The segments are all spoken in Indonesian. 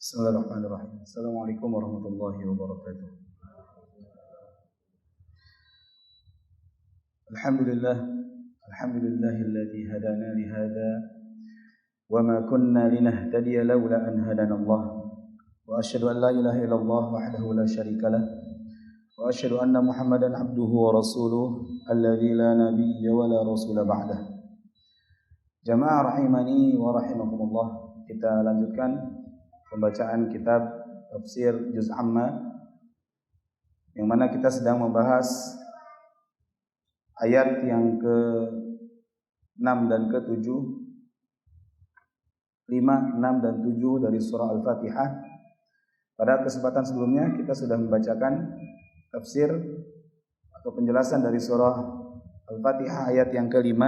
Bismillahirrahmanirrahim. Assalamualaikum warahmatullahi wabarakatuh. Alhamdulillahilladzi hadana li hadza wa ma kunna linahtadiya laula an hadanallah. Wa asyhadu an la ilaha illallah wahdahu la syarika lah. Wa asyhadu anna Muhammadan abduhu wa rasuluh alladzi la nabiyya wa la rasula ba'dah. Jamaah rahimani wa rahimakumullah. Kita lanjutkan pembacaan kitab tafsir Juz Amma yang mana kita sedang membahas ayat yang ke-6 dan ke-7, 5, 6 dan 7 dari surah Al-Fatihah. Pada kesempatan sebelumnya kita sudah membacakan tafsir atau penjelasan dari surah Al-Fatihah ayat yang ke-5.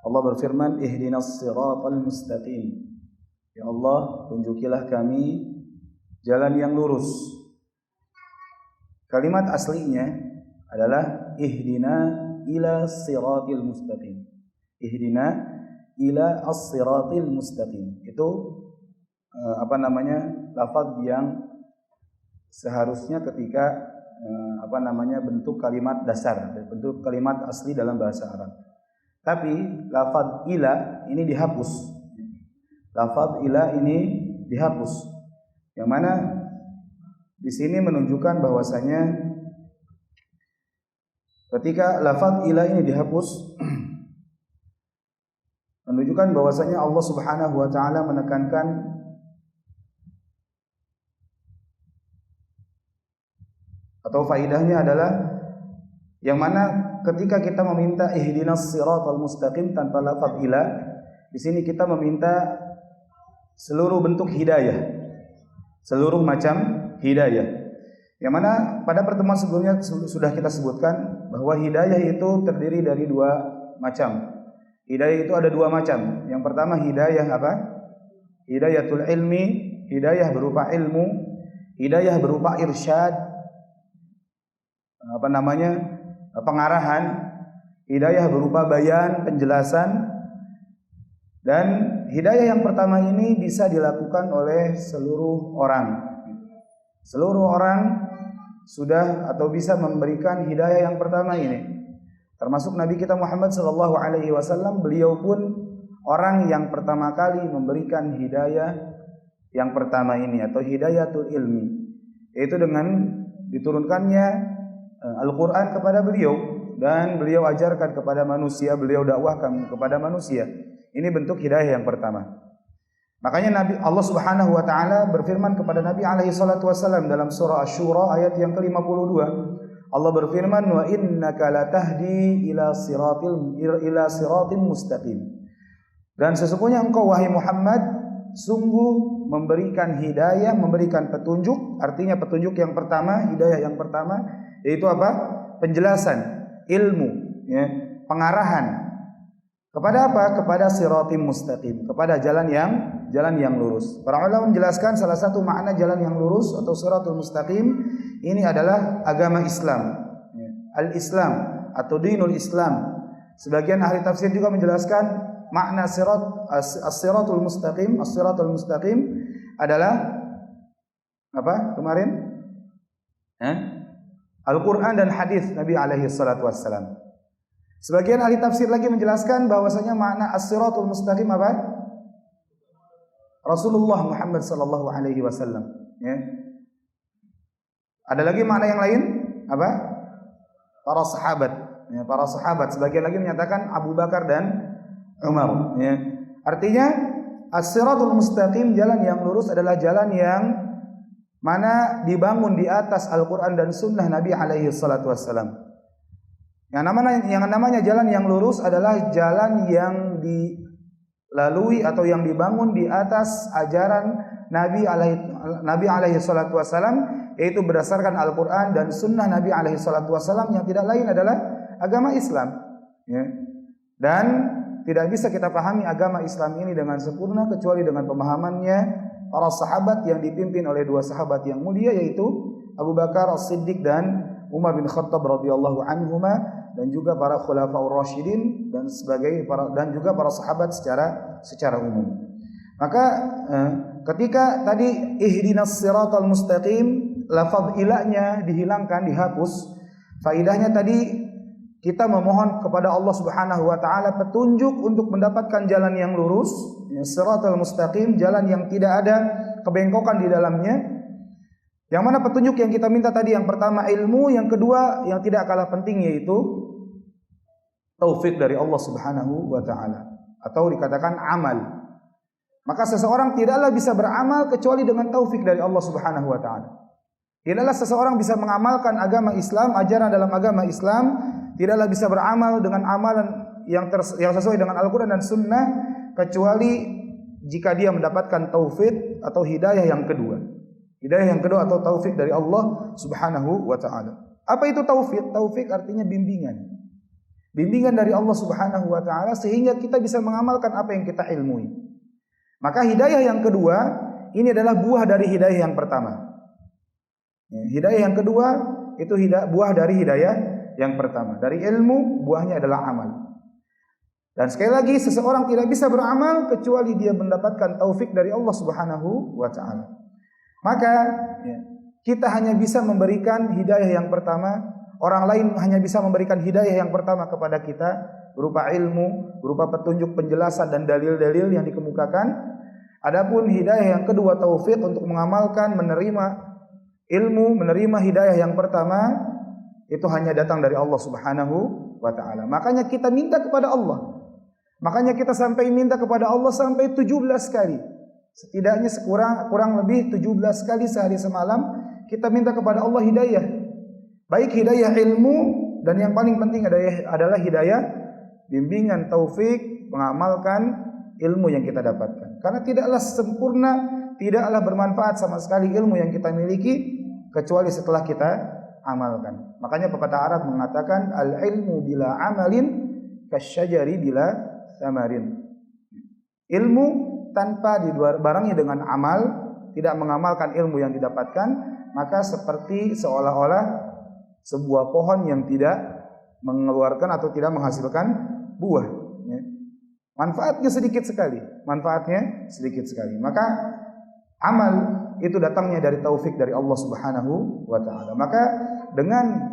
Allah berfirman, ihdinas siratal mustaqim. Ya Allah, tunjukilah kami jalan yang lurus. Kalimat aslinya adalah ihdina ila siratil mustaqim. Ihdina ila as-siratil mustaqim. Itu lafaz yang seharusnya ketika bentuk kalimat dasar, bentuk kalimat asli dalam bahasa Arab. Tapi lafaz ila ini dihapus. Lafaz ila ini dihapus, yang mana di sini menunjukkan bahwasanya ketika lafaz ila ini dihapus menunjukkan bahwasanya Allah Subhanahu wa taala menekankan atau faidahnya adalah yang mana ketika kita meminta ihdinas siratal mustaqim tanpa lafaz ila, di sini kita meminta seluruh bentuk hidayah, seluruh macam hidayah. Yang mana pada pertemuan sebelumnya sudah kita sebutkan bahwa hidayah itu terdiri dari dua macam. Hidayah itu ada dua macam. Yang pertama hidayah apa? Hidayatul ilmi, hidayah berupa ilmu, hidayah berupa irsyad, pengarahan, hidayah berupa bayan, penjelasan. Dan hidayah yang pertama ini bisa dilakukan oleh seluruh orang. Seluruh orang sudah atau bisa memberikan hidayah yang pertama ini. Termasuk Nabi kita Muhammad sallallahu alaihi wasallam, beliau pun orang yang pertama kali memberikan hidayah yang pertama ini atau hidayatul ilmi. Yaitu dengan diturunkannya Al-Qur'an kepada beliau dan beliau ajarkan kepada manusia, beliau dakwahkan kepada manusia. Ini bentuk hidayah yang pertama. Makanya Allah Subhanahu wa taala berfirman kepada Nabi alaihi salatu wasallam dalam surah Asy-Syura ayat yang ke-52. Allah berfirman, "Wa innaka latahdi ila siratin mustaqim." Dan sesungguhnya engkau wahai Muhammad sungguh memberikan hidayah, memberikan petunjuk. Artinya petunjuk yang pertama, hidayah yang pertama yaitu apa? Penjelasan, ilmu, ya, pengarahan. Kepada apa? Kepada siratim mustaqim, kepada jalan yang lurus. Para ulama menjelaskan salah satu makna jalan yang lurus atau siratul mustaqim ini adalah agama Islam. Al-Islam atau dinul Islam. Sebagian ahli tafsir juga menjelaskan makna as-siratul mustaqim. As-siratul mustaqim adalah apa? Kemarin? Al-Qur'an dan hadis Nabi alaihi salatu wassalam. Sebagian ahli tafsir lagi menjelaskan bahwasanya makna as-siratul mustaqim apa? Rasulullah Muhammad sallallahu alaihi wasallam, ya. Ada lagi makna yang lain apa? Para sahabat, ya, para sahabat. Sebagian lagi menyatakan Abu Bakar dan Umar, ya. Artinya as-siratul mustaqim, jalan yang lurus adalah jalan yang mana dibangun di atas Al-Qur'an dan sunnah Nabi alaihi salatu wassalam. Yang namanya jalan yang lurus adalah jalan yang dilalui atau yang dibangun di atas ajaran Nabi alaihi salatu wasallam, yaitu berdasarkan Al-Qur'an dan sunnah Nabi alaihi salatu wasallam yang tidak lain adalah agama Islam, ya. Dan tidak bisa kita pahami agama Islam ini dengan sempurna kecuali dengan pemahamannya para sahabat yang dipimpin oleh dua sahabat yang mulia, yaitu Abu Bakar As-Siddiq dan Umar bin Khattab radhiyallahu anhuma, dan juga para khulafaur rasyidin dan juga para sahabat secara umum. Maka ketika tadi ihdinas siratal mustaqim, lafaz ilahnya dihilangkan, dihapus. Faidahnya tadi kita memohon kepada Allah Subhanahu wa taala petunjuk untuk mendapatkan jalan yang lurus, siratal mustaqim, jalan yang tidak ada kebengkokan di dalamnya. Yang mana petunjuk yang kita minta tadi, yang pertama ilmu, yang kedua yang tidak kalah penting yaitu taufik dari Allah Subhanahu wa taala, atau dikatakan amal. Maka seseorang tidaklah bisa beramal kecuali dengan taufik dari Allah Subhanahu wa taala. Tidaklah seseorang bisa mengamalkan agama Islam, ajaran dalam agama Islam, tidaklah bisa beramal dengan amalan yang sesuai dengan Al-Qur'an dan Sunnah kecuali jika dia mendapatkan taufik atau hidayah yang kedua. Hidayah yang kedua atau taufik dari Allah Subhanahu wa taala. Apa itu taufik? Taufik artinya bimbingan. Bimbingan dari Allah Subhanahu wa taala sehingga kita bisa mengamalkan apa yang kita ilmui. Maka hidayah yang kedua ini adalah buah dari hidayah yang pertama. Hidayah yang kedua itu buah dari hidayah yang pertama. Dari ilmu buahnya adalah amal. Dan sekali lagi seseorang tidak bisa beramal kecuali dia mendapatkan taufik dari Allah Subhanahu wa taala. Maka kita hanya bisa memberikan hidayah yang pertama, orang lain hanya bisa memberikan hidayah yang pertama kepada kita berupa ilmu, berupa petunjuk, penjelasan dan dalil-dalil yang dikemukakan. Adapun hidayah yang kedua, taufik untuk mengamalkan, menerima ilmu, menerima hidayah yang pertama, itu hanya datang dari Allah Subhanahu wa taala. Makanya kita minta kepada Allah. Makanya kita sampai minta kepada Allah sampai 17 kali. Setidaknya kurang lebih 17 kali sehari semalam kita minta kepada Allah hidayah. Baik hidayah ilmu, dan yang paling penting adalah hidayah bimbingan, taufik mengamalkan ilmu yang kita dapatkan. Karena tidaklah sempurna, tidaklah bermanfaat sama sekali ilmu yang kita miliki kecuali setelah kita amalkan. Makanya pepatah Arab mengatakan al-ilmu bila amalin kasyajari bila thamarin. Ilmu tanpa dibarengi dengan amal, tidak mengamalkan ilmu yang didapatkan, maka seperti seolah-olah sebuah pohon yang tidak mengeluarkan atau tidak menghasilkan buah. Manfaatnya sedikit sekali. Maka amal itu datangnya dari taufik dari Allah Subhanahu wa taala. Maka dengan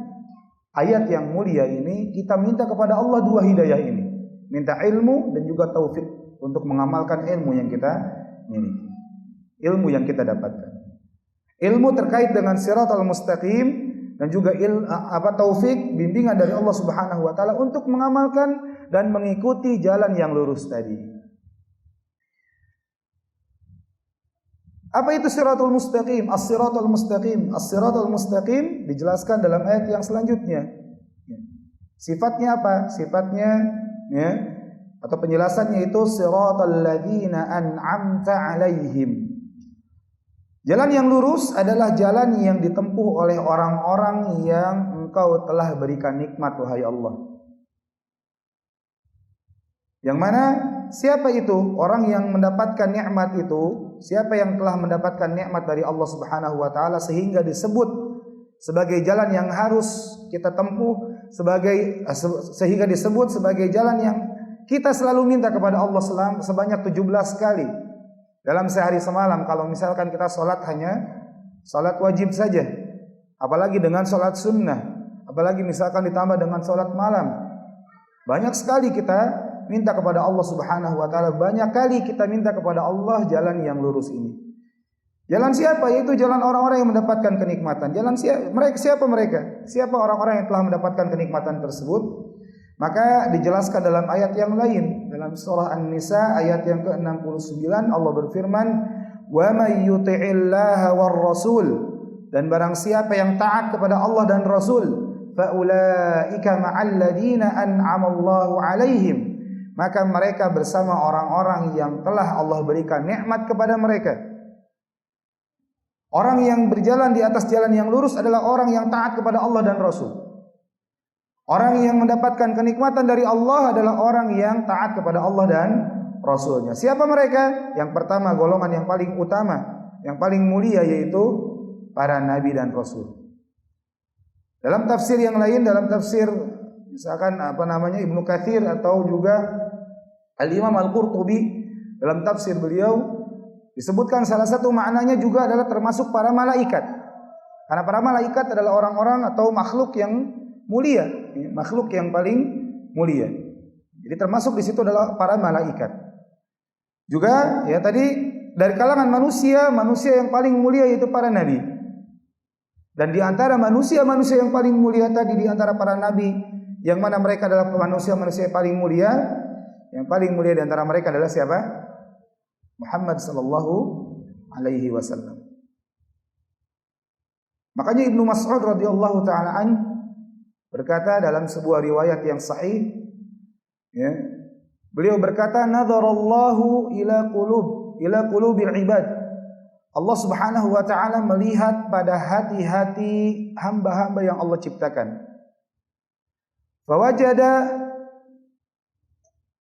ayat yang mulia ini kita minta kepada Allah dua hidayah ini. Minta ilmu dan juga taufik untuk mengamalkan ilmu yang kita miliki. Ilmu yang kita dapatkan. Ilmu terkait dengan siratal mustaqim dan juga taufik, bimbingan dari Allah Subhanahu wa taala untuk mengamalkan dan mengikuti jalan yang lurus tadi. Apa itu siratul mustaqim? As-siratul mustaqim. As-siratul mustaqim dijelaskan dalam ayat yang selanjutnya. Sifatnya apa? Sifatnya atau penjelasannya itu siratal ladzina an'amta 'alaihim. Jalan yang lurus adalah jalan yang ditempuh oleh orang-orang yang Engkau telah berikan nikmat, wahai Allah. Yang mana siapa itu orang yang mendapatkan nikmat itu? Siapa yang telah mendapatkan nikmat dari Allah Subhanahu wa taala sehingga disebut sebagai jalan yang harus kita tempuh, sehingga disebut sebagai jalan yang kita selalu minta kepada Allah sebanyak 17 kali dalam sehari semalam. Kalau misalkan kita hanya salat wajib saja, apalagi dengan salat sunnah, apalagi misalkan ditambah dengan salat malam, banyak sekali kita minta kepada Allah Subhanahu wa taala. Banyak kali kita minta kepada Allah jalan yang lurus ini. Jalan siapa? Yaitu jalan orang-orang yang mendapatkan kenikmatan. Siapa mereka? Siapa orang-orang yang telah mendapatkan kenikmatan tersebut? Maka dijelaskan dalam ayat yang lain, dalam surah An-Nisa ayat yang ke-69 Allah berfirman, "Wa may yuti'illaha war rasul," dan barang siapa yang taat kepada Allah dan Rasul, fa ulaika ma'al ladzina an'ama Allahu 'alaihim, maka mereka bersama orang-orang yang telah Allah berikan nikmat kepada mereka. Orang yang berjalan di atas jalan yang lurus adalah orang yang taat kepada Allah dan Rasul. Orang yang mendapatkan kenikmatan dari Allah adalah orang yang taat kepada Allah dan Rasulnya. Siapa mereka? Yang pertama, golongan yang paling utama, yang paling mulia, yaitu para nabi dan rasul. Dalam tafsir yang lain, dalam tafsir misalkan Ibnu Katsir atau juga Al-Imam Al-Qurtubi Dalam tafsir beliau disebutkan salah satu maknanya juga adalah termasuk para malaikat. Karena para malaikat adalah orang-orang atau makhluk yang mulia, makhluk yang paling mulia. Jadi termasuk di situ adalah para malaikat. Juga ya tadi dari kalangan manusia yang paling mulia yaitu para nabi. Dan di antara manusia yang paling mulia tadi di antara para nabi, yang mana mereka adalah manusia yang paling mulia, yang paling mulia di antara mereka adalah siapa? Muhammad sallallahu alaihi wasallam. Makanya Ibnu Mas'ud radhiyallahu taala an berkata dalam sebuah riwayat yang sahih, ya, beliau berkata, "Nadharallahu ila qulubil ibad." Allah Subhanahu wa taala melihat pada hati-hati hamba-hamba yang Allah ciptakan. Fawajada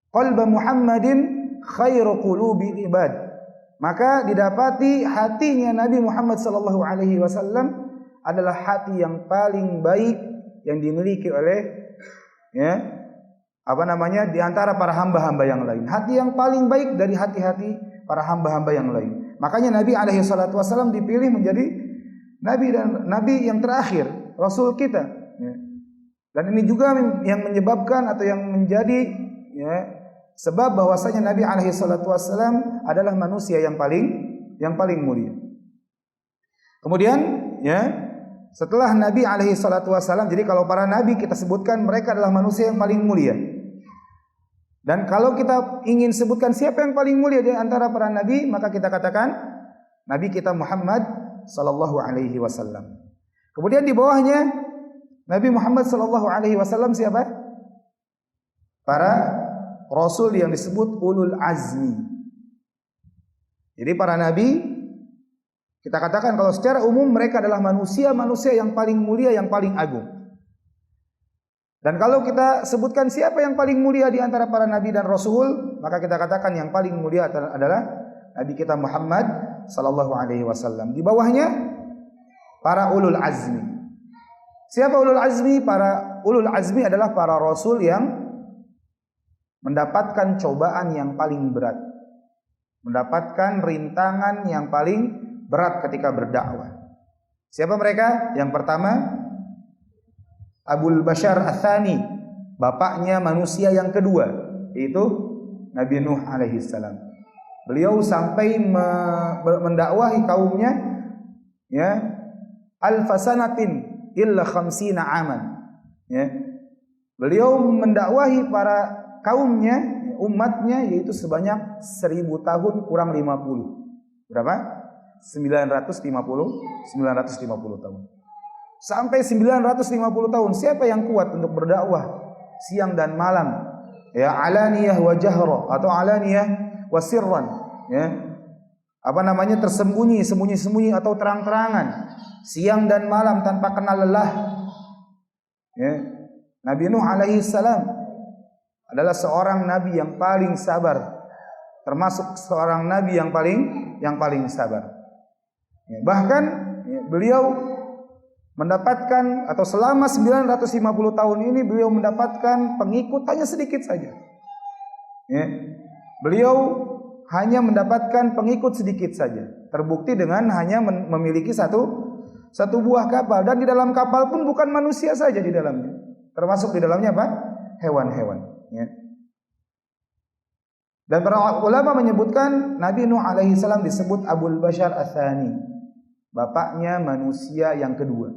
qalba Muhammadin khairu qulubil ibad. Maka didapati hatinya Nabi Muhammad sallallahu alaihi wasallam adalah hati yang paling baik yang dimiliki oleh di antara para hamba-hamba yang lain. Hati yang paling baik dari hati-hati para hamba-hamba yang lain. Makanya Nabi alaihi salatu wasallam dipilih menjadi nabi yang terakhir, rasul kita. Dan ini juga yang menyebabkan atau yang menjadi sebab bahwasanya Nabi alaihi salatu wasallam adalah manusia yang paling mulia. Kemudian setelah Nabi alaihi salatu wasallam, jadi kalau para nabi kita sebutkan mereka adalah manusia yang paling mulia. Dan kalau kita ingin sebutkan siapa yang paling mulia di antara para nabi, maka kita katakan Nabi kita Muhammad sallallahu alaihi wasallam. Kemudian di bawahnya Nabi Muhammad sallallahu alaihi wasallam siapa? Para rasul yang disebut ulul azmi. Jadi para nabi kita katakan kalau secara umum mereka adalah manusia yang paling mulia, yang paling agung. Dan kalau kita sebutkan siapa yang paling mulia di antara para nabi dan rasul, maka kita katakan yang paling mulia adalah Nabi kita Muhammad sallallahu alaihi wasallam. Di bawahnya para ulul azmi. Siapa ulul azmi? Para ulul azmi adalah para rasul yang mendapatkan cobaan yang paling berat, mendapatkan rintangan yang paling berat ketika berdakwah. Siapa mereka? Yang pertama Abul Bashar Ats-Tsani, bapaknya manusia yang kedua, yaitu Nabi Nuh alaihi salam. Beliau sampai mendakwahi kaumnya alfasanatin illa khamsina aman. Beliau mendakwahi para kaumnya, umatnya, yaitu sebanyak 1000 tahun kurang 50. Berapa? 950 tahun. Sampai 950 tahun. Siapa yang kuat untuk berdakwah siang dan malam? Alaniyah wa jahra atau alaniyah wa sirran. Sembunyi atau terang-terangan. Siang dan malam tanpa kenal lelah. Nabi Nuh alaihi salam adalah seorang nabi yang paling sabar. Termasuk seorang nabi yang paling sabar. Bahkan beliau mendapatkan atau selama 950 tahun ini beliau mendapatkan pengikut hanya sedikit saja. Beliau hanya mendapatkan pengikut sedikit saja. Terbukti dengan hanya memiliki satu buah kapal, dan di dalam kapal pun bukan manusia saja di dalamnya. Termasuk di dalamnya apa? Hewan-hewan. Dan para ulama menyebutkan Nabi Nuh alaihi salam disebut Abul Bashar Ats-Tsani, bapaknya manusia yang kedua.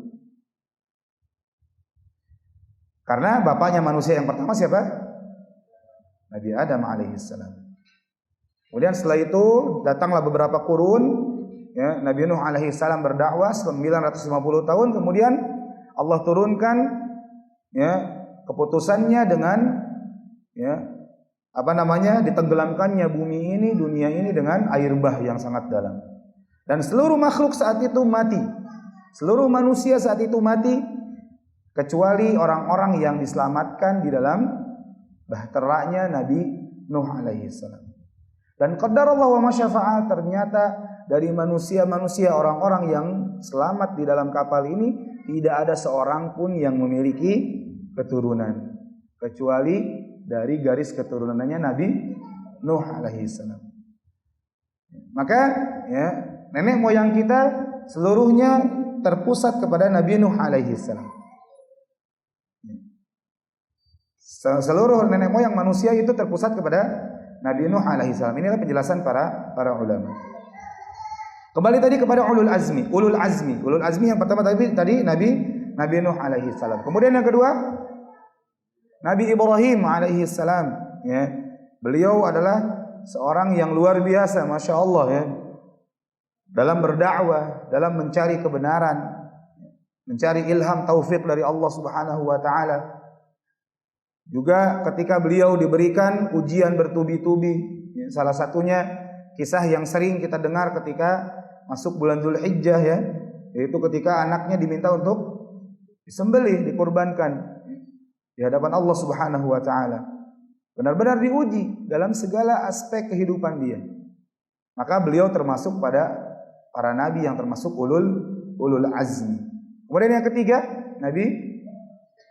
Karena bapaknya manusia yang pertama siapa? Nabi Adam alaihi salam. Kemudian setelah itu datanglah beberapa kurun, Nabi Nuh alaihi salam berdakwah 950 tahun, kemudian Allah turunkan keputusannya dengan ditenggelamkannya dunia ini dengan air bah yang sangat dalam. Dan seluruh makhluk saat itu mati. Seluruh manusia saat itu mati kecuali orang-orang yang diselamatkan di dalam bahteranya Nabi Nuh alaihi salam. Dan qadarullah wa masyafa'al, ternyata dari manusia-manusia orang-orang yang selamat di dalam kapal ini tidak ada seorang pun yang memiliki keturunan kecuali dari garis keturunannya Nabi Nuh alaihi salam. Maka ya, nenek moyang kita seluruhnya terpusat kepada Nabi Nuh alaihi salam. Seluruh nenek moyang manusia itu terpusat kepada Nabi Nuh alaihi salam. Inilah penjelasan para ulama. Kembali tadi kepada ulul azmi. Ulul azmi yang pertama tadi Nabi Nuh alaihi salam. Kemudian yang kedua Nabi Ibrahim alaihi salam, ya. Beliau adalah seorang yang luar biasa, masya Allah, ya. Dalam berdakwah, dalam mencari kebenaran, mencari ilham taufik dari Allah Subhanahu wa taala. Juga ketika beliau diberikan ujian bertubi-tubi, ya, salah satunya kisah yang sering kita dengar ketika masuk bulan Dzulhijjah, ya, yaitu ketika anaknya diminta untuk disembelih, dikurbankan di hadapan Allah Subhanahu wa taala. Benar-benar diuji dalam segala aspek kehidupan dia. Maka beliau termasuk pada para nabi yang termasuk ulul azmi. Kemudian yang ketiga,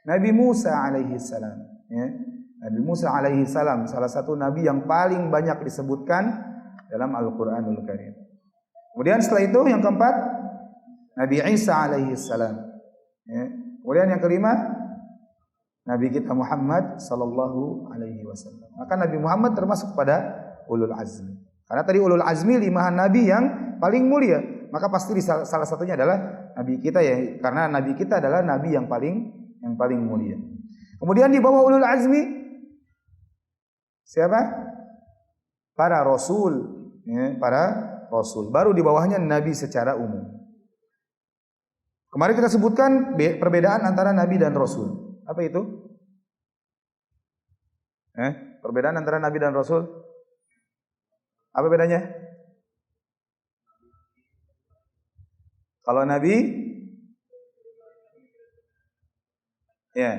Nabi Musa alaihi salam. Ya, Nabi Musa alaihi salam salah satu nabi yang paling banyak disebutkan dalam Al-Qur'anul Karim. Kemudian setelah itu yang keempat Nabi Isa alaihi salam. Ya. Kemudian yang kelima Nabi kita Muhammad sallallahu alaihi wasallam. Maka Nabi Muhammad termasuk pada ulul azmi. Karena tadi ulul azmi 5 nabi yang paling mulia, maka pasti salah satunya adalah nabi kita, ya, karena nabi kita adalah nabi yang paling mulia. Kemudian di bawah ulul azmi siapa? Para rasul, ya, para rasul. Baru di bawahnya nabi secara umum. Kemarin kita sebutkan perbedaan antara nabi dan rasul. Apa itu? Perbedaan antara nabi dan rasul? Apa bedanya? Kalau nabi, ya.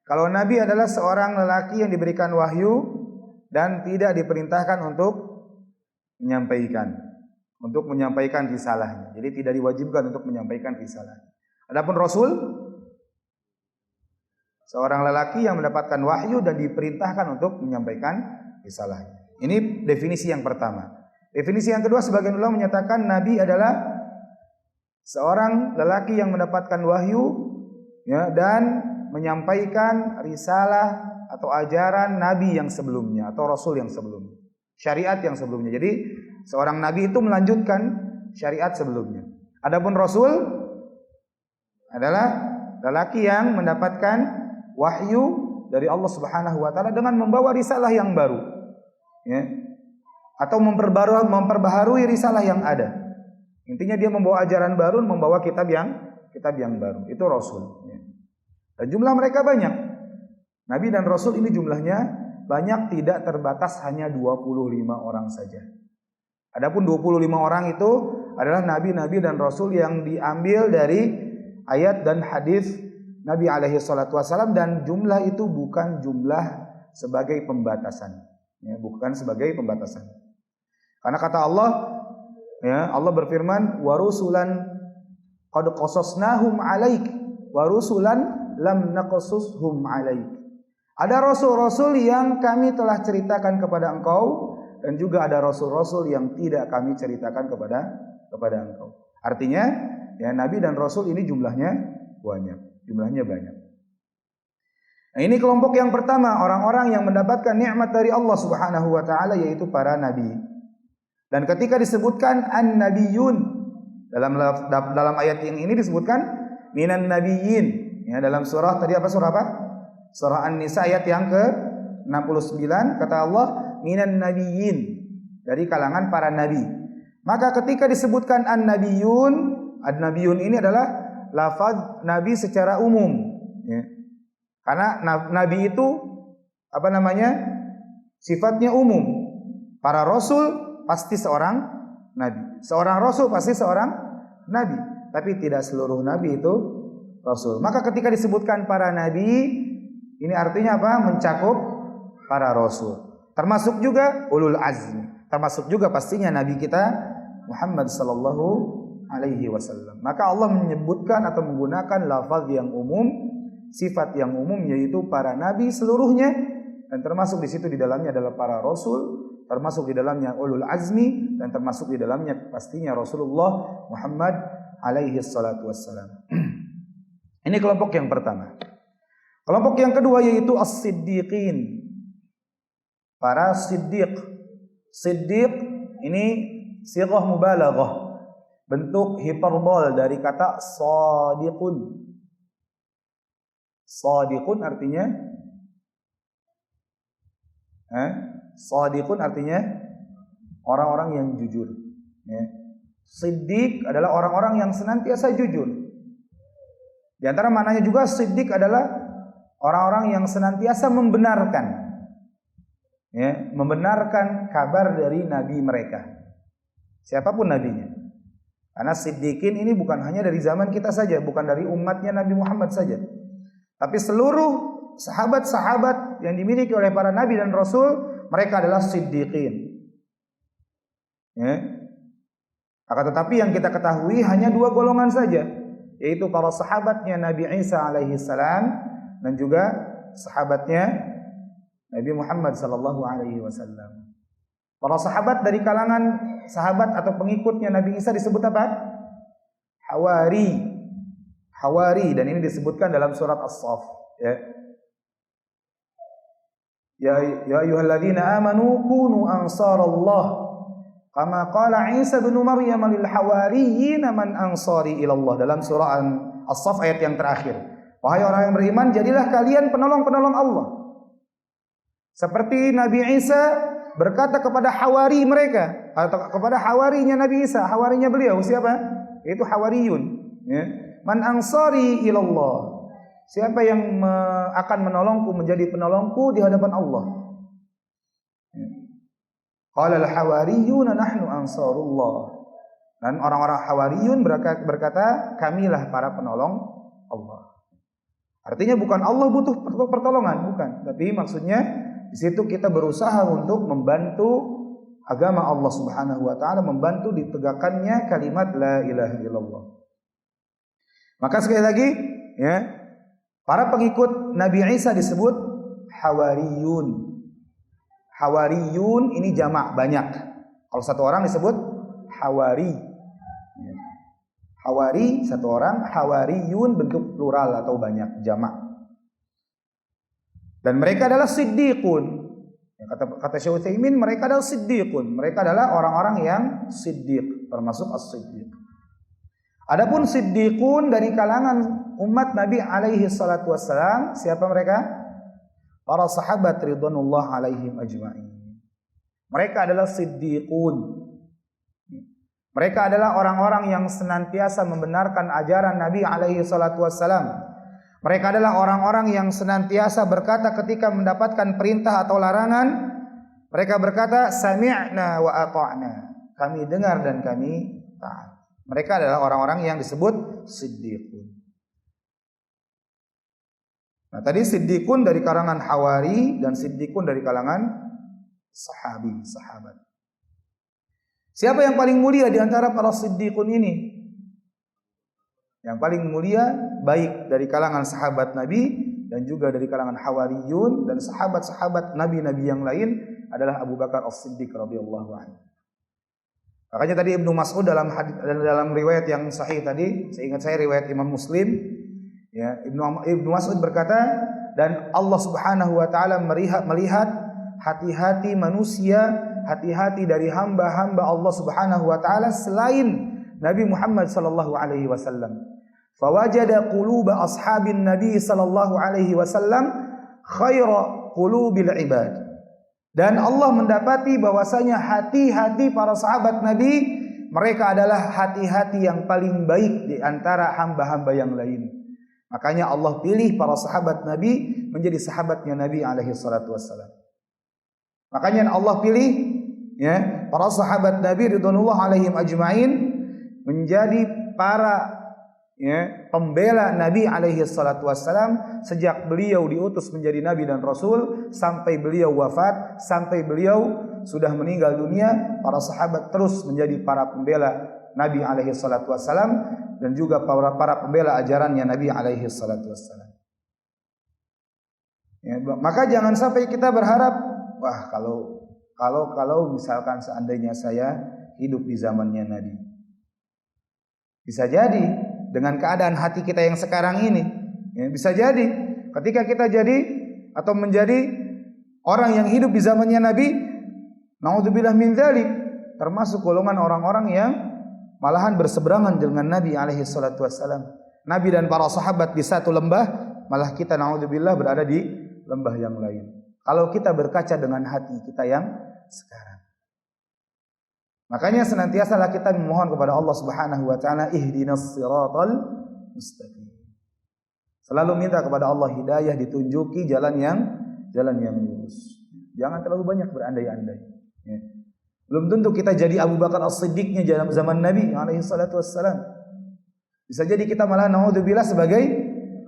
Kalau nabi adalah seorang lelaki yang diberikan wahyu dan tidak diperintahkan untuk menyampaikan risalahnya. Jadi tidak diwajibkan untuk menyampaikan risalahnya. Adapun rasul, seorang lelaki yang mendapatkan wahyu dan diperintahkan untuk menyampaikan risalahnya. Ini definisi yang pertama. Definisi yang kedua, sebagian ulama menyatakan nabi adalah seorang lelaki yang mendapatkan wahyu, ya, dan menyampaikan risalah atau ajaran nabi yang sebelumnya atau rasul yang sebelumnya, syariat yang sebelumnya. Jadi seorang nabi itu melanjutkan syariat sebelumnya. Adapun rasul adalah lelaki yang mendapatkan wahyu dari Allah Subhanahu wa taala dengan membawa risalah yang baru, ya, atau memperbaharui risalah yang ada. Intinya dia membawa ajaran baru, membawa kitab yang baru. Itu rasul, ya. Dan jumlah mereka banyak. Nabi dan rasul ini jumlahnya banyak, tidak terbatas hanya 25 orang saja. Adapun 25 orang itu adalah nabi-nabi dan rasul yang diambil dari ayat dan hadis Nabi alaihi salatu wasallam, dan jumlah itu bukan jumlah sebagai pembatasan, ya, bukan sebagai pembatasan. Karena kata Allah, ya, Allah berfirman, wa rusulan qad qasasnahum 'alaik wa rusulan lam naqasushum 'alaik. Ada rasul-rasul yang kami telah ceritakan kepada engkau, dan juga ada rasul-rasul yang tidak kami ceritakan kepada engkau. Artinya, ya, nabi dan rasul ini jumlahnya banyak. Nah, ini kelompok yang pertama, orang-orang yang mendapatkan nikmat dari Allah Subhanahu wa taala, yaitu para nabi. Dan ketika disebutkan an-nabiyun dalam ayat yang ini disebutkan minan nabiyyin. Ya, dalam surah tadi surah apa? Surah An-Nisa ayat yang ke-69 kata Allah minan nabiyyin, dari kalangan para nabi. Maka ketika disebutkan an-nabiyun ini adalah lafaz nabi secara umum, ya. Karena nabi itu sifatnya umum. Para rasul pasti seorang nabi. Seorang rasul pasti seorang nabi, tapi tidak seluruh nabi itu rasul. Maka ketika disebutkan para nabi, ini artinya apa? Mencakup para rasul. Termasuk juga ulul azmi. Termasuk juga pastinya nabi kita Muhammad sallallahu alaihi wasallam. Maka Allah menyebutkan atau menggunakan lafaz yang umum, sifat yang umum, yaitu para nabi seluruhnya, dan termasuk di situ di dalamnya adalah para rasul, termasuk di dalamnya ulul azmi, dan termasuk di dalamnya pastinya Rasulullah Muhammad alaihi salatu wassalam. Ini kelompok yang pertama. Kelompok yang kedua yaitu as-siddiqin. Para siddiq. Siddiq ini sighah mubalaghah, bentuk hiperbol dari kata shadiqun. Shadiqun artinya shadiqun artinya orang-orang yang jujur. Siddiq adalah orang-orang yang senantiasa jujur. Di antara maknanya juga siddiq adalah orang-orang yang senantiasa membenarkan. Membenarkan kabar dari nabi mereka, siapapun nabinya. Karena siddiqin ini bukan hanya dari zaman kita saja, bukan dari umatnya Nabi Muhammad saja, tapi seluruh sahabat-sahabat yang dimiliki oleh para nabi dan rasul, mereka adalah siddiqin. Akan tetapi yang kita ketahui hanya dua golongan saja, yaitu para sahabatnya Nabi Isa alaihi salam dan juga sahabatnya Nabi Muhammad sallallahu alaihi wasallam. Para sahabat dari kalangan sahabat atau pengikutnya Nabi Isa disebut apa? Hawari. Hawari, dan ini disebutkan dalam surat As-Saff, Ya ayyuhalladzina amanu kunu ansarallah kama qala Isa bin Maryam lil hawariyyin man ansari ila Allah, dalam surah As-Saff ayat yang terakhir. Wahai orang yang beriman, jadilah kalian penolong-penolong Allah. Seperti Nabi Isa berkata kepada hawari mereka, atau kepada hawarinya Nabi Isa, hawarinya beliau siapa? Yaitu hawariyun. Man ansari ilallah, siapa yang akan menolongku, menjadi penolongku di hadapan Allah. Qala al-hawariyuna nahnu ansarullah, dan orang-orang hawariyun berkata, kamilah para penolong Allah. Artinya bukan Allah butuh pertolongan, bukan, tapi maksudnya di situ kita berusaha untuk membantu agama Allah Subhanahu wa taala, membantu ditegakkannya kalimat la ilaha illallah. Maka sekali lagi, para pengikut Nabi Isa disebut hawariyun. Hawariyun ini jamak, banyak. Kalau satu orang disebut hawari. Hawari satu orang, hawariyun bentuk plural atau banyak, jamak. Dan mereka adalah siddiqun. Kata Syekh Utsaimin, mereka adalah siddiqun. Mereka adalah orang-orang yang siddiq, termasuk as-siddiq. Adapun siddiqun dari kalangan umat Nabi alaihi salatu wassalam, siapa mereka? Para sahabat ridwanullah alaihim ajma'in. Mereka adalah siddiqun. Mereka adalah orang-orang yang senantiasa membenarkan ajaran Nabi alaihi salatu wassalam. Mereka adalah orang-orang yang senantiasa berkata ketika mendapatkan perintah atau larangan, mereka berkata sami'na wa ata'na, kami dengar dan kami taat. Mereka adalah orang-orang yang disebut siddiqun. Nah, tadi siddiqun dari kalangan hawari dan siddiqun dari kalangan sahabat. Siapa yang paling mulia di antara para siddiqun ini? Yang paling mulia baik dari kalangan sahabat Nabi dan juga dari kalangan hawariyun dan sahabat-sahabat Nabi-Nabi yang lain adalah Abu Bakar As-Siddiq radhiyallahu anhu. Makanya tadi Ibnu Mas'ud dalam riwayat yang sahih tadi, seingat saya riwayat Imam Muslim, Ibnu Mas'ud berkata, dan Allah Subhanahu wa taala melihat hati-hati manusia, hati-hati dari hamba-hamba Allah Subhanahu wa taala selain Nabi Muhammad sallallahu alaihi wasallam. Fawajada quluba ashabin Nabi sallallahu alaihi wasallam khaira qulubil ibad. Dan Allah mendapati bahwasanya hati-hati para sahabat Nabi, mereka adalah hati-hati yang paling baik di antara hamba-hamba yang lain. Makanya Allah pilih para sahabat Nabi menjadi sahabatnya Nabi alaihi salatu wassalam. Makanya Allah pilih para sahabat Nabi ridwanullah alaihim ajma'in menjadi para pembela Nabi alaihi salatu wassalam sejak beliau diutus menjadi Nabi dan Rasul sampai beliau wafat, sampai beliau sudah meninggal dunia. Para sahabat terus menjadi para pembela Nabi alaihi salatu wassalam dan juga para pembela ajarannya Nabi alaihi salatu wassalam. Maka jangan sampai kita berharap, wah kalau misalkan seandainya saya hidup di zamannya Nabi. Bisa jadi dengan keadaan hati kita yang sekarang ini, ya, bisa jadi ketika kita jadi atau menjadi orang yang hidup di zamannya Nabi, naudzubillah min dzalik, termasuk golongan orang-orang yang malahan berseberangan dengan Nabi alaihi salatu wassalam. Nabi dan para sahabat di satu lembah, malah kita naudzubillah berada di lembah yang lain. Kalau kita berkaca dengan hati kita yang sekarang. Makanya senantiasalah kita memohon kepada Allah Subhanahu wa taala, ihdinas siratal mustaqim. Selalu minta kepada Allah hidayah, ditunjuki jalan yang lurus. Jangan terlalu banyak berandai-andai. Ya. Belum tentu kita jadi Abu Bakar As-Siddiqnya zaman Nabi alaihi salatu wassalam. Bisa jadi kita malah naudzubillah sebagai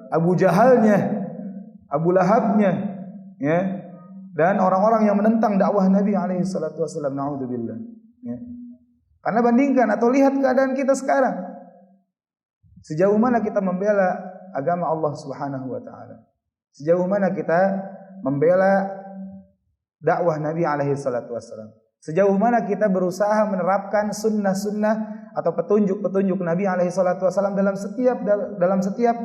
Abu Jahalnya, Abu Lahabnya, ya. Dan orang-orang yang menentang dakwah Nabi alaihi salatu wassalam, naudzubillah. Ya. Karena bandingkan atau lihat keadaan kita sekarang. Sejauh mana kita membela agama Allah Subhanahu wa taala? Sejauh mana kita membela dakwah Nabi alaihi salatu wassalam? Sejauh mana kita berusaha menerapkan sunnah-sunnah atau petunjuk-petunjuk Nabi alaihi salatu wassalam dalam setiap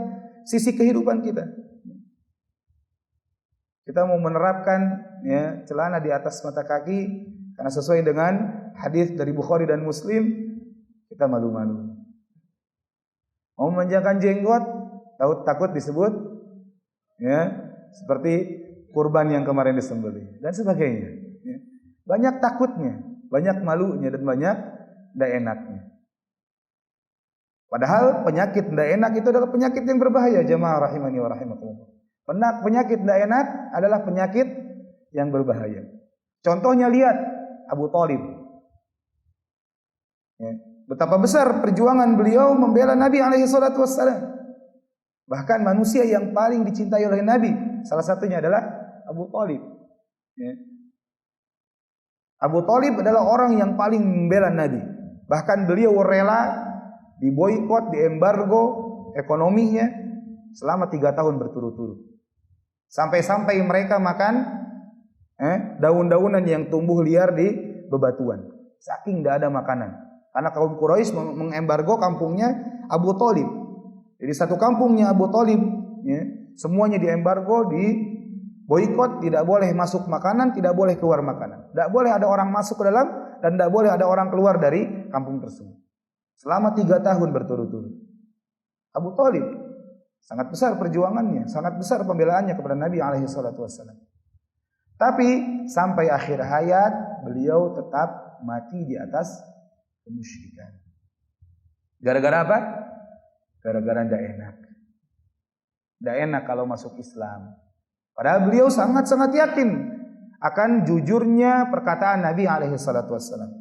sisi kehidupan kita? Kita mau menerapkan, ya, celana di atas mata kaki karena sesuai dengan hadis dari Bukhari dan Muslim, kita malu-malu. Mau memanjangkan jenggot, takut disebut, ya, seperti kurban yang kemarin disembelih dan sebagainya. Ya. Banyak takutnya, banyak malunya, dan banyak tidak enaknya. Padahal penyakit tidak enak itu adalah penyakit yang berbahaya, jamaah rahimani wa rahimakumullah. Penyakit tidak enak adalah penyakit yang berbahaya. Contohnya lihat Abu Thalib. Ya. Betapa besar perjuangan beliau membela Nabi alaihi salatu wassalam. Bahkan manusia yang paling dicintai oleh Nabi, salah satunya adalah Abu Thalib. Ya. Abu Thalib adalah orang yang paling membela Nabi. Bahkan beliau rela diboikot, diembargo ekonominya selama 3 tahun berturut-turut. Sampai-sampai mereka makan daun-daunan yang tumbuh liar di bebatuan. Saking tidak ada makanan. Karena kaum Quraisy mengembargo kampungnya Abu Thalib. Jadi satu kampungnya Abu Thalib, ya, semuanya diembargo, diboikot, tidak boleh masuk makanan, tidak boleh keluar makanan. Tidak boleh ada orang masuk ke dalam dan tidak boleh ada orang keluar dari kampung tersebut. Selama 3 tahun berturut-turut. Abu Thalib sangat besar perjuangannya, sangat besar pembelaannya kepada Nabi alaihi salatu wassalam. Tapi sampai akhir hayat beliau tetap mati di atas kemusyrikan. Gara-gara apa? Gara-gara tidak enak. Tidak enak kalau masuk Islam. Padahal beliau sangat-sangat yakin akan jujurnya perkataan Nabi alaihi salatu wassalam.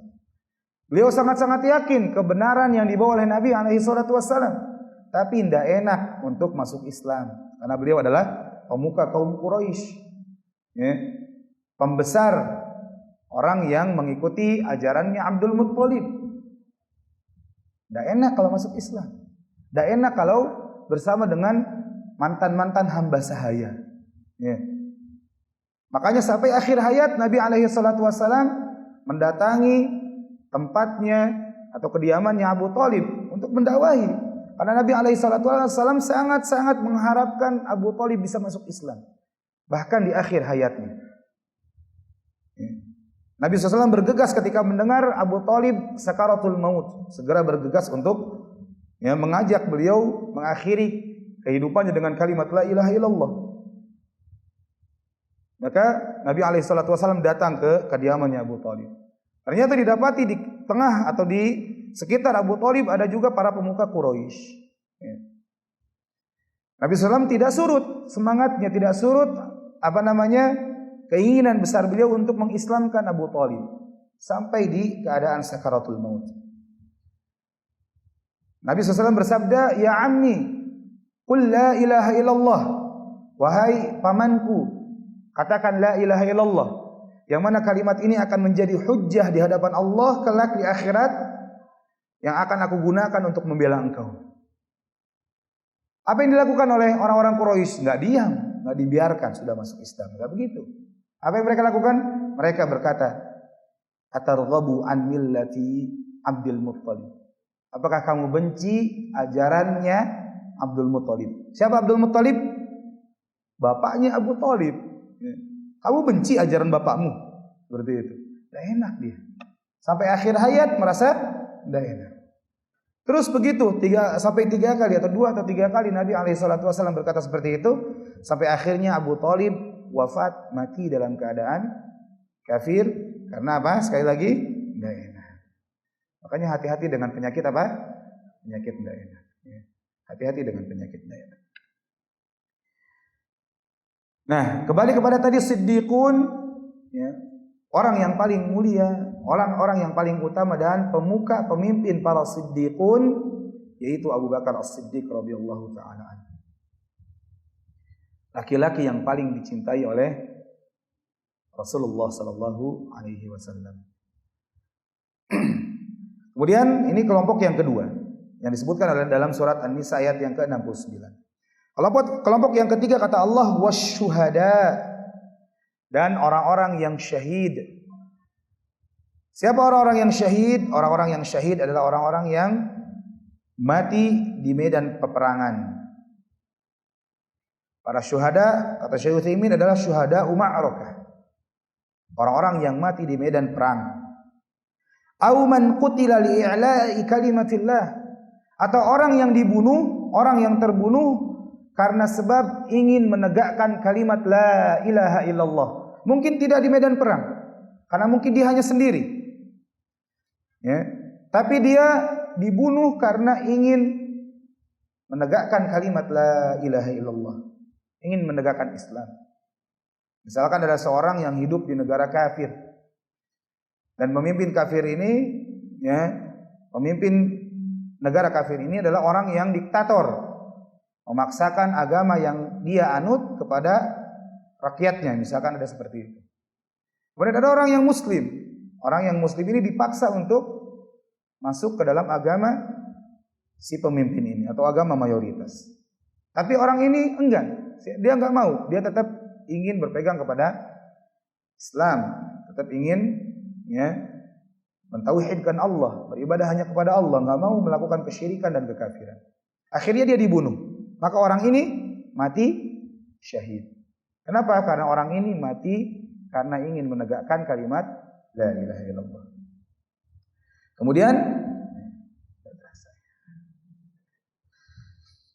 Beliau sangat-sangat yakin kebenaran yang dibawa oleh Nabi alaihi salatu wassalam. Tapi tidak enak untuk masuk Islam. Karena beliau adalah pemuka kaum Quraisy. Ya. Pembesar orang yang mengikuti ajarannya Abdul Muttalib. Tidak enak kalau masuk Islam. Tidak enak kalau bersama dengan mantan-mantan hamba sahaya. Ya. Makanya sampai akhir hayat Nabi alaihi salatu wassalam mendatangi tempatnya atau kediamannya Abu Thalib untuk mendakwahi. Karena Nabi alaihi salatu wassalam sangat-sangat mengharapkan Abu Thalib bisa masuk Islam. Bahkan di akhir hayatnya. Ya. Nabi SAW bergegas ketika mendengar Abu Thalib sakaratul maut, segera bergegas untuk mengajak beliau mengakhiri kehidupannya dengan kalimat la ilaha illallah. Maka Nabi SAW datang ke kediamannya Abu Thalib. Ternyata didapati di tengah atau di sekitar Abu Thalib ada juga para pemuka Quraisy. Ya. Nabi SAW tidak surut semangatnya, tidak surut keinginan besar beliau untuk mengislamkan Abu Thalib sampai di keadaan sakaratul maut. Nabi SAW bersabda, "Ya ammi, qul la ilaha illallah." Wahai pamanku, katakan la ilaha illallah. Yang mana kalimat ini akan menjadi hujjah di hadapan Allah kelak di akhirat yang akan aku gunakan untuk membela engkau. Apa yang dilakukan oleh orang-orang Quraisy? Enggak diam, enggak dibiarkan sudah masuk Islam. Enggak begitu. Apa yang mereka lakukan? Mereka berkata, atarghabu an millati Abdul Muttalib? Apakah kamu benci ajarannya Abdul Muttalib? Siapa Abdul Muttalib? Bapaknya Abu Thalib. Kamu benci ajaran bapakmu? Seperti itu. Tidak enak dia. Sampai akhir hayat merasa tidak enak. Terus begitu sampai 3 kali atau 2 atau 3 kali Nabi SAW berkata seperti itu, sampai akhirnya Abu Thalib wafat, mati dalam keadaan kafir. Karena apa? Sekali lagi tidak enak. Makanya hati-hati dengan penyakit apa? Penyakit tidak enak. Hati-hati dengan penyakit tidak enak. Nah, kembali kepada tadi siddiqun, ya, orang yang paling mulia, orang-orang yang paling utama dan pemuka pemimpin para siddiqun, yaitu Abu Bakar As-Siddiq radhiyallahu taala anhu. Laki-laki yang paling dicintai oleh Rasulullah sallallahu alaihi wasallam. Kemudian ini kelompok yang kedua yang disebutkan dalam surat An-Nisa ayat yang ke-69. Kelompok yang ketiga kata Allah wasyuhada, dan orang-orang yang syahid. Siapa orang-orang yang syahid? Orang-orang yang syahid adalah orang-orang yang mati di medan peperangan. Para syuhada, kata Syekh Utsaimin, adalah syuhada ma'rakah. Orang-orang yang mati di medan perang. Au man qutila li'i'la'i kalimatillah, atau orang yang dibunuh, orang yang terbunuh karena sebab ingin menegakkan kalimat la ilaha illallah. Mungkin tidak di medan perang, karena mungkin dia hanya sendiri, ya. Tapi dia dibunuh karena ingin menegakkan kalimat la ilaha illallah, ingin menegakkan Islam. Misalkan ada seorang yang hidup di negara kafir, dan pemimpin kafir ini, ya, pemimpin negara kafir ini adalah orang yang diktator, memaksakan agama yang dia anut kepada rakyatnya, misalkan ada seperti itu. Kemudian ada orang yang muslim. Orang yang muslim ini dipaksa untuk masuk ke dalam agama si pemimpin ini atau agama mayoritas. Tapi orang ini enggan, dia enggak mau, dia tetap ingin berpegang kepada Islam, tetap ingin, ya, mentauhidkan Allah, beribadah hanya kepada Allah, enggak mau melakukan kesyirikan dan kekafiran. Akhirnya dia dibunuh. Maka orang ini mati syahid. Kenapa? Karena orang ini mati karena ingin menegakkan kalimat la ilaha illallah.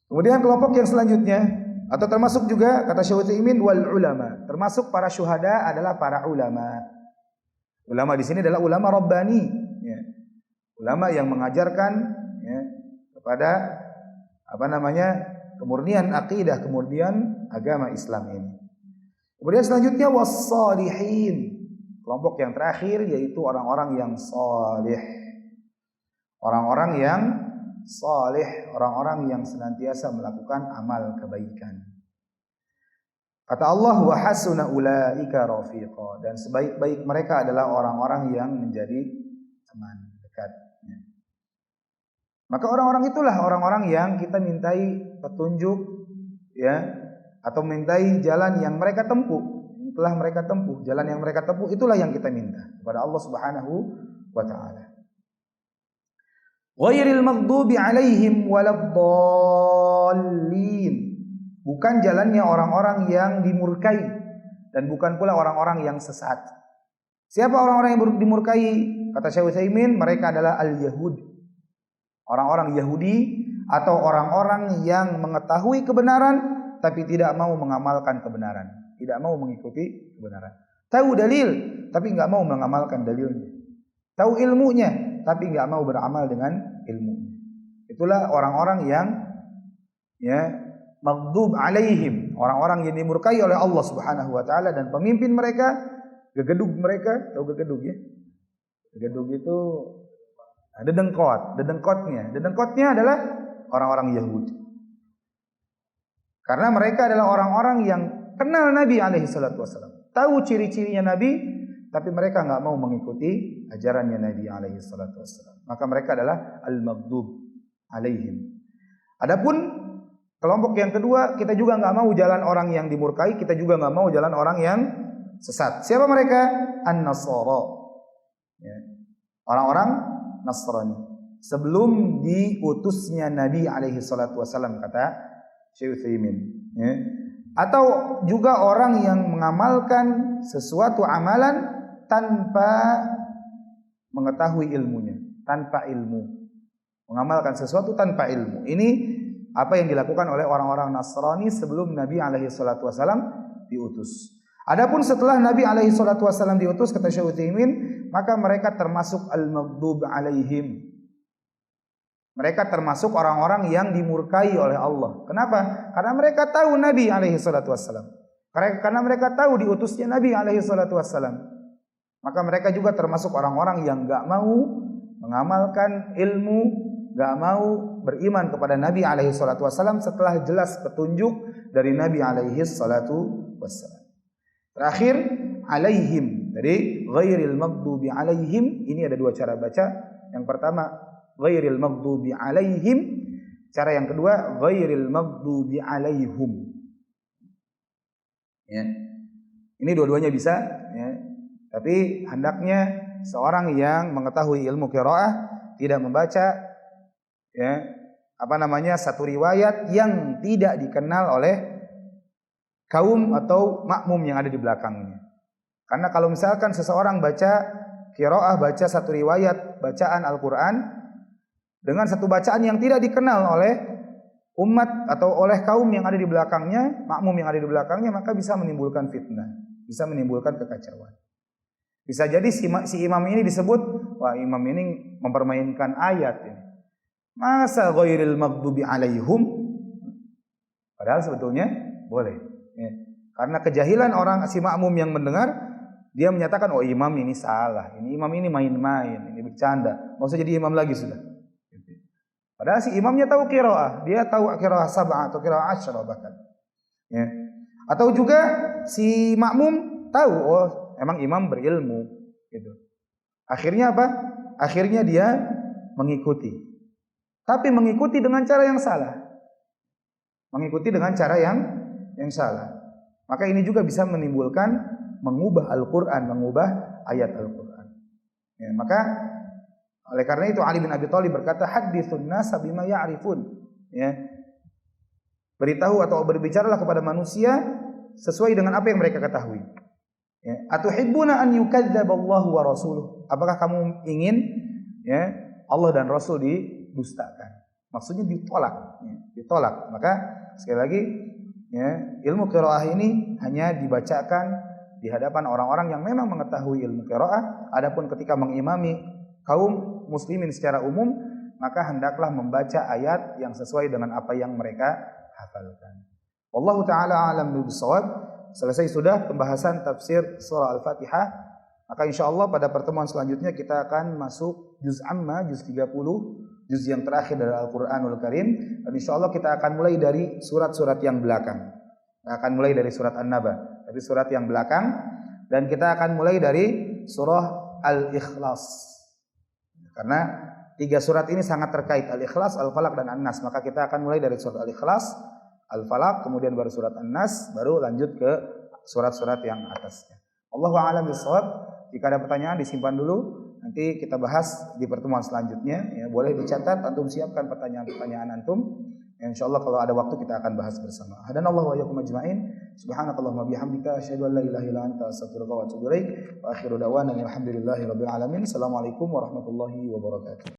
Kemudian kelompok yang selanjutnya, atau termasuk juga kata Syekh Utsaimin wal ulama, termasuk para syuhada adalah para ulama. Ulama di sini adalah ulama rabbani, ya. Ulama yang mengajarkan, ya, kepada kemurnian akidah, kemurnian agama Islam ini. Kemudian selanjutnya was-shalihin. Kelompok yang terakhir yaitu orang-orang yang salih. Orang-orang yang salih, orang-orang yang senantiasa melakukan amal kebaikan. Kata Allah wa hasuna ulaika rafiqa, dan sebaik-baik mereka adalah orang-orang yang menjadi teman dekat. Maka orang-orang itulah orang-orang yang kita mintai petunjuk, ya, atau mintai jalan yang mereka tempuh. Telah mereka tempuh, jalan yang mereka tempuh itulah yang kita minta kepada Allah Subhanahu wa taala. Ghairil maghdubi alaihim waladdallin. Bukan jalannya orang-orang yang dimurkai, dan bukan pula orang-orang yang sesat. Siapa orang-orang yang dimurkai? Kata Syekh Utsaimin, mereka adalah al-yahud. Orang-orang Yahudi atau orang-orang yang mengetahui kebenaran tapi tidak mau mengamalkan kebenaran, tidak mau mengikuti kebenaran. Tahu dalil tapi enggak mau mengamalkan dalilnya. Tahu ilmunya tapi enggak mau beramal dengan ilmunya. Itulah orang-orang yang, ya, maghdub alaihim, orang-orang yang dimurkai oleh Allah Subhanahu wa taala, dan pemimpin mereka, gegedug mereka, tahu gegedug, ya? Gegedug itu dedengkotnya adalah orang-orang Yahudi. Karena mereka adalah orang-orang yang kenal Nabi alaihi salatu wasallam, tahu ciri-cirinya Nabi, tapi mereka enggak mau mengikuti ajarannya Nabi alaihi salatu wasallam. Maka mereka adalah al-maghdub alaihim. Adapun kelompok yang kedua, kita juga enggak mau jalan orang yang dimurkai, kita juga enggak mau jalan orang yang sesat. Siapa mereka? An-Nasara. Ya. Orang-orang Nasrani sebelum diutusnya Nabi alaihi salatu wasallam, kata Syekh Utsaimin. Ya. Atau juga orang yang mengamalkan sesuatu amalan tanpa mengetahui ilmunya, tanpa ilmu. Mengamalkan sesuatu tanpa ilmu. Ini apa yang dilakukan oleh orang-orang Nasrani sebelum Nabi alaihi salatu wasallam diutus. Adapun setelah Nabi alaihi salatu wasallam diutus, kata Syekh Utsaimin, maka mereka termasuk al-maghdub alaihim. Mereka termasuk orang-orang yang dimurkai oleh Allah. Kenapa? Karena mereka tahu Nabi alaihi salatu wasallam. Karena mereka tahu diutusnya Nabi alaihi salatu wasallam. Maka mereka juga termasuk orang-orang yang enggak mau mengamalkan ilmu, enggak mau beriman kepada Nabi alaihi salatu wasallam setelah jelas petunjuk dari Nabi alaihi salatu wasallam. Terakhir, alaihim. Jadi ghairil maghdubi alaihim, ini ada dua cara baca. Yang pertama ghairil maghdubi alaihim, cara yang kedua ghairil maghdubi alaihum. Ya. Ini dua-duanya bisa, ya. Tapi hendaknya seorang yang mengetahui ilmu qiraah tidak membaca, ya, satu riwayat yang tidak dikenal oleh kaum atau makmum yang ada di belakangnya. Karena kalau misalkan seseorang baca qiraah, baca satu riwayat bacaan Al-Quran dengan satu bacaan yang tidak dikenal oleh umat atau oleh kaum yang ada di belakangnya, makmum yang ada di belakangnya, maka bisa menimbulkan fitnah, bisa menimbulkan kekacauan. Bisa jadi si imam ini disebut, wah imam ini mempermainkan ayat ini. Masa ghairil maghdubi alaihum? Padahal sebetulnya boleh. Ya. Karena kejahilan orang si makmum yang mendengar, dia menyatakan, oh imam ini salah, ini imam ini main-main, ini bercanda, mau usah jadi imam lagi sudah. Padahal si imamnya tahu qiraah, dia tahu qiraah sab'ah atau qiraah asyra bahkan. Ya. Atau juga si makmum tahu, oh emang imam berilmu, gitu. Akhirnya apa? Akhirnya dia mengikuti. Tapi mengikuti dengan cara yang salah. Mengikuti dengan cara yang salah. Maka ini juga bisa menimbulkan mengubah Al-Qur'an, mengubah ayat Al-Qur'an. Ya, maka oleh karena itu Ali bin Abi Thalib berkata, haditsun nasa bima ya'rifun. Ya. Beritahu atau berbicaralah kepada manusia sesuai dengan apa yang mereka ketahui. Ya, atuhibbuna an yukadziballahu wa rasuluh? Apakah kamu ingin, ya, Allah dan Rasul didustakan? Maksudnya ditolak, ya, ditolak. Maka sekali lagi, ya, ilmu qiraah ini hanya dibacakan di hadapan orang-orang yang memang mengetahui ilmu qiraah. Adapun ketika mengimami kaum muslimin secara umum, maka hendaklah membaca ayat yang sesuai dengan apa yang mereka hafalkan. Wallahu taala a'lam bishawab. Selesai sudah pembahasan tafsir surah Al-Fatihah. Maka insyaallah pada pertemuan selanjutnya kita akan masuk juz amma, juz 30, juz yang terakhir dari Al-Qur'anul Karim. Dan insyaallah kita akan mulai dari surat-surat yang belakang. Kita akan mulai dari surat An-Naba, dari surat yang belakang, dan kita akan mulai dari surah Al-Ikhlas. Karena tiga surat ini sangat terkait, Al-Ikhlas, Al-Falaq dan An-Nas. Maka kita akan mulai dari surat Al-Ikhlas, Al-Falaq, kemudian baru surat An-Nas, baru lanjut ke surat-surat yang atasnya. Allahu a'lam bishawab. Jika ada pertanyaan disimpan dulu, nanti kita bahas di pertemuan selanjutnya. Ya, boleh dicatat, antum siapkan pertanyaan-pertanyaan antum. Ya, insyaallah kalau ada waktu kita akan bahas bersama. Hadanallahu wa iyyakum ajma'in. Subhanakallahumma bihamdika asyhadu an la ilaha illa anta astaghfiruka wa atubu ilaik. Wa akhiru da'wana alhamdulillahi rabbil alamin. Assalamualaikum warahmatullahi wabarakatuh.